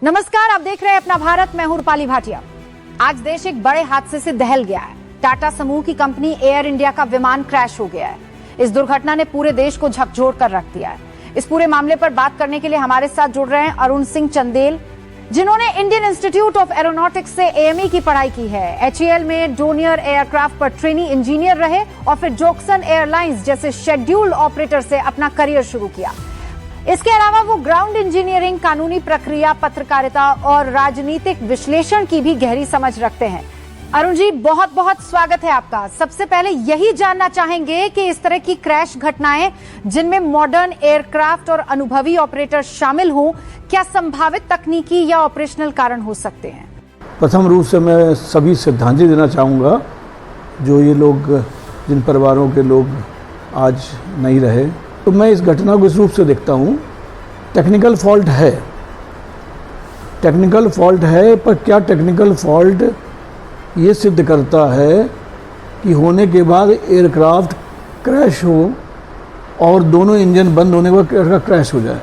नमस्कार, आप देख रहे हैं अपना भारत। मैं हूं रूपाली भाटिया। आज देश एक बड़े हादसे से दहल गया है। टाटा समूह की कंपनी एयर इंडिया का विमान क्रैश हो गया है। इस दुर्घटना ने पूरे देश को झकझोर कर रख दिया है। इस पूरे मामले पर बात करने के लिए हमारे साथ जुड़ रहे हैं अरुण सिंह चंदेल, जिन्होंने इंडियन इंस्टीट्यूट ऑफ एरोनॉटिक्स से एएमई की पढ़ाई की है। एचएएल में डोनियर एयरक्राफ्ट पर ट्रेनी इंजीनियर रहे और फिर जोक्सन एयरलाइंस जैसे शेड्यूल ऑपरेटर से अपना करियर शुरू किया। इसके अलावा वो ग्राउंड इंजीनियरिंग, कानूनी प्रक्रिया, पत्रकारिता और राजनीतिक विश्लेषण की भी गहरी समझ रखते हैं। अरुण जी, बहुत बहुत स्वागत है आपका। सबसे पहले यही जानना चाहेंगे कि इस तरह की क्रैश घटनाएं जिनमें मॉडर्न एयरक्राफ्ट और अनुभवी ऑपरेटर शामिल हों, क्या संभावित तकनीकी या ऑपरेशनल कारण हो सकते हैं? प्रथम रूप से मैं सभी श्रद्धांजलि देना चाहूँगा जो ये लोग, जिन परिवारों के लोग आज नहीं रहे। तो मैं इस घटना को इस रूप से देखता हूँ, टेक्निकल फॉल्ट है, पर क्या टेक्निकल फॉल्ट ये सिद्ध करता है कि होने के बाद एयरक्राफ्ट क्रैश हो और दोनों इंजन बंद होने के बाद एयरक्राफ्ट क्रैश हो जाए?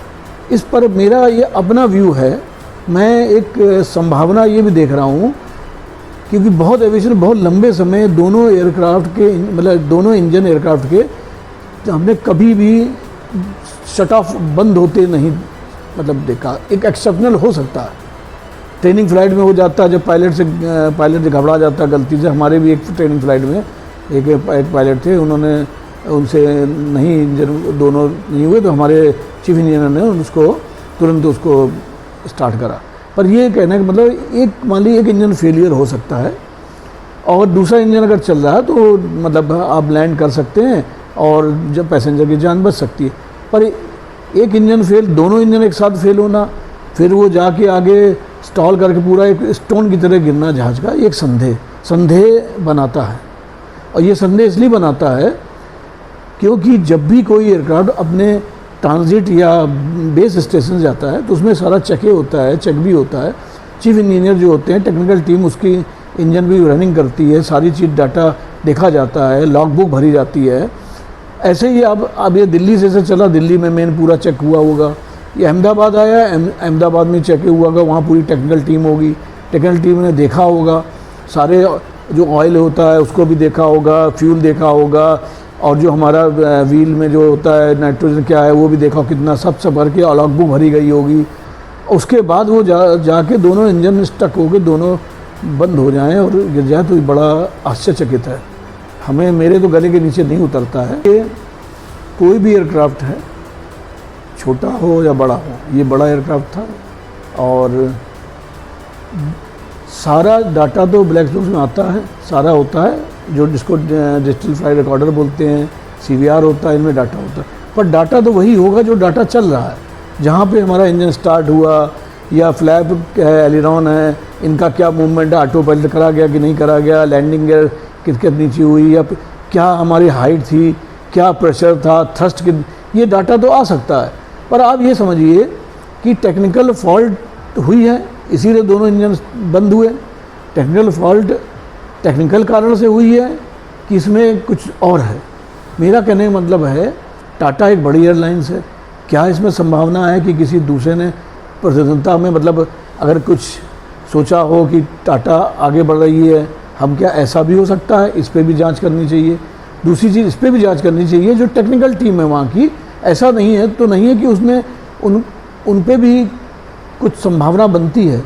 इस पर मेरा ये अपना व्यू है। मैं एक संभावना ये भी देख रहा हूँ, क्योंकि बहुत एविएशन बहुत लंबे समय दोनों एयरक्राफ्ट के, मतलब दोनों इंजन एयरक्राफ्ट के हमने कभी भी शट ऑफ बंद होते नहीं मतलब देखा। एक एक्सेप्शनल हो सकता है, ट्रेनिंग फ्लाइट में हो जाता है, जब पायलट से घबरा जाता है गलती से। हमारे भी एक ट्रेनिंग फ्लाइट में एक पायलट थे, उन्होंने उनसे नहीं इंजन दोनों नहीं हुए तो हमारे चीफ इंजीनियर ने उसको तुरंत उसको स्टार्ट करा। पर ये कहना कि मतलब एक मान लीजिए एक इंजन फेलियर हो सकता है और दूसरा इंजन अगर चल रहा है तो मतलब आप लैंड कर सकते हैं और जब पैसेंजर की जान बच सकती है। पर एक इंजन फेल, दोनों इंजन एक साथ फेल होना, फिर वो जाके आगे स्टॉल करके पूरा एक स्टोन की तरह गिरना जहाज़ का, एक संदेह बनाता है। और ये संदेह इसलिए बनाता है क्योंकि जब भी कोई एयरक्राफ्ट अपने ट्रांजिट या बेस स्टेशन जाता है तो उसमें सारा चेक भी होता है। चीफ इंजीनियर जो होते हैं, टेक्निकल टीम उसकी इंजन भी रनिंग करती है, सारी चीज़ डाटा देखा जाता है, लॉग बुक भरी जाती है। ऐसे ही अब ये दिल्ली से चला, दिल्ली में मेन पूरा चेक हुआ होगा। ये अहमदाबाद आया, अहमदाबाद में चेक हुआ होगा, वहाँ पूरी टेक्निकल टीम होगी। टेक्निकल टीम ने देखा होगा, सारे जो ऑयल होता है उसको भी देखा होगा, फ्यूल देखा होगा, और जो हमारा व्हील में जो होता है नाइट्रोजन क्या है वो भी देखा, कितना सब भर के लॉग बुक भरी गई होगी। उसके बाद वो जाके दोनों इंजन स्टक होकर दोनों बंद हो जाएं और गिर जाए तो बड़ा आश्चर्यचकित है। हमें, मेरे तो गले के नीचे नहीं उतरता है कि कोई भी एयरक्राफ्ट है, छोटा हो या बड़ा हो, ये बड़ा एयरक्राफ्ट था और सारा डाटा तो ब्लैक बॉक्स में आता है, सारा होता है, जो जिसको डिजिटल फ्लाइट रिकॉर्डर बोलते हैं, CVR होता है, इनमें डाटा होता है। पर डाटा तो वही होगा जो डाटा चल रहा है, जहाँ पे हमारा इंजन स्टार्ट हुआ या फ्लैप है, एलिरॉन है, इनका क्या मूवमेंट है, ऑटो पायलट करा गया कि नहीं करा गया, लैंडिंग गियर कितने नीचे हुई, या क्या हमारी हाइट थी, क्या प्रेशर था, थ्रस्ट की, ये डाटा तो आ सकता है। पर आप ये समझिए कि टेक्निकल फॉल्ट हुई है, इसीलिए दोनों इंजन बंद हुए। टेक्निकल फॉल्ट टेक्निकल कारण से हुई है कि इसमें कुछ और है। मेरा कहने का मतलब है, टाटा एक बड़ी एयरलाइंस है, क्या इसमें संभावना है कि किसी दूसरे ने प्रतिद्वंद्विता में, मतलब अगर कुछ सोचा हो कि टाटा आगे बढ़ रही है, हम क्या ऐसा भी हो सकता है? इस पर भी जांच करनी चाहिए। दूसरी चीज़, इस पर भी जांच करनी चाहिए जो टेक्निकल टीम है वहाँ की, ऐसा नहीं है तो नहीं है कि उसमें उन पे भी कुछ संभावना बनती है।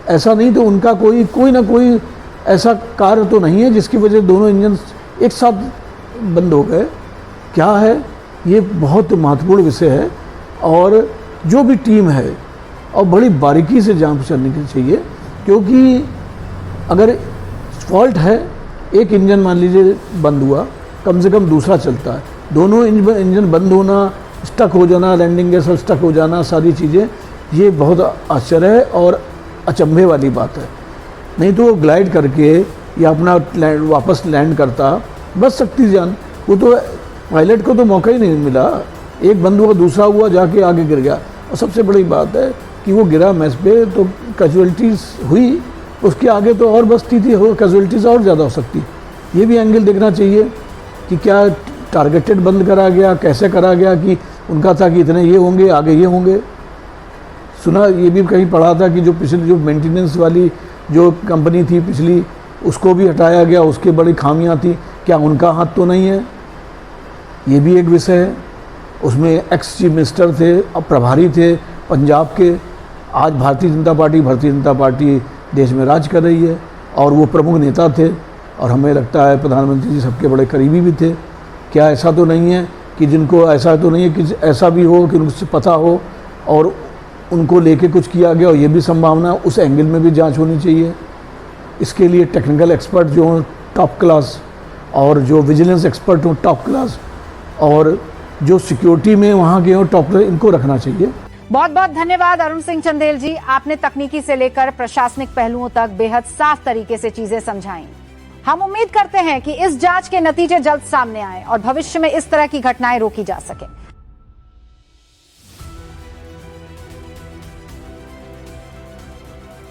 ऐसा नहीं तो उनका कोई ना कोई ऐसा कार्य तो नहीं है जिसकी वजह से दोनों इंजन एक साथ बंद हो गए। क्या है ये बहुत महत्वपूर्ण विषय है और जो भी टीम है और बड़ी बारीकी से जांच करनी चाहिए, क्योंकि अगर फॉल्ट है, एक इंजन मान लीजिए बंद हुआ, कम से कम दूसरा चलता है, दोनों इंजन बंद होना, स्टक हो जाना, लैंडिंग गेयर सब स्टक हो जाना, सारी चीज़ें, ये बहुत आश्चर्य है और अचंभे वाली बात है। नहीं तो वो ग्लाइड करके या अपना वापस लैंड करता, बच सकती जान। वो तो पायलट को तो मौका ही नहीं मिला, एक बंद हुआ, दूसरा हुआ, जाके आगे गिर गया। और सबसे बड़ी बात है कि वो गिरा मैच पे तो कैजुअलिटीज़ हुई, उसके आगे तो और बचती थी, कैजुअलिटीज़ और ज़्यादा हो सकती। ये भी एंगल देखना चाहिए कि क्या टारगेटेड बंद करा गया, कैसे करा गया, कि उनका था कि इतने ये होंगे, आगे ये होंगे। सुना, ये भी कहीं पढ़ा था कि जो पिछली जो मेंटेनेंस वाली जो कंपनी थी पिछली, उसको भी हटाया गया, उसके बड़ी खामियां थी। क्या उनका हाथ तो नहीं है? ये भी एक विषय है। उसमें एक्स चीफ मिनिस्टर थे, अब प्रभारी थे पंजाब के। आज भारतीय जनता पार्टी देश में राज कर रही है और वो प्रमुख नेता थे और हमें लगता है प्रधानमंत्री जी सबके बड़े करीबी भी थे। क्या ऐसा तो नहीं है कि जिनको ऐसा तो नहीं है कि ऐसा भी हो कि उनको पता हो और उनको लेके कुछ किया गया हो? ये भी संभावना, उस एंगल में भी जांच होनी चाहिए। इसके लिए टेक्निकल एक्सपर्ट जो हों टॉप क्लास, और जो विजिलेंस एक्सपर्ट हों टॉप क्लास, और जो सिक्योरिटी में वहाँ के हों टॉप क्लास, इनको रखना चाहिए। बहुत बहुत धन्यवाद अरुण सिंह चंदेल जी, आपने तकनीकी से लेकर प्रशासनिक पहलुओं तक बेहद साफ तरीके से चीजें समझाई। हम उम्मीद करते हैं कि इस जांच के नतीजे जल्द सामने आए और भविष्य में इस तरह की घटनाएं रोकी जा सके।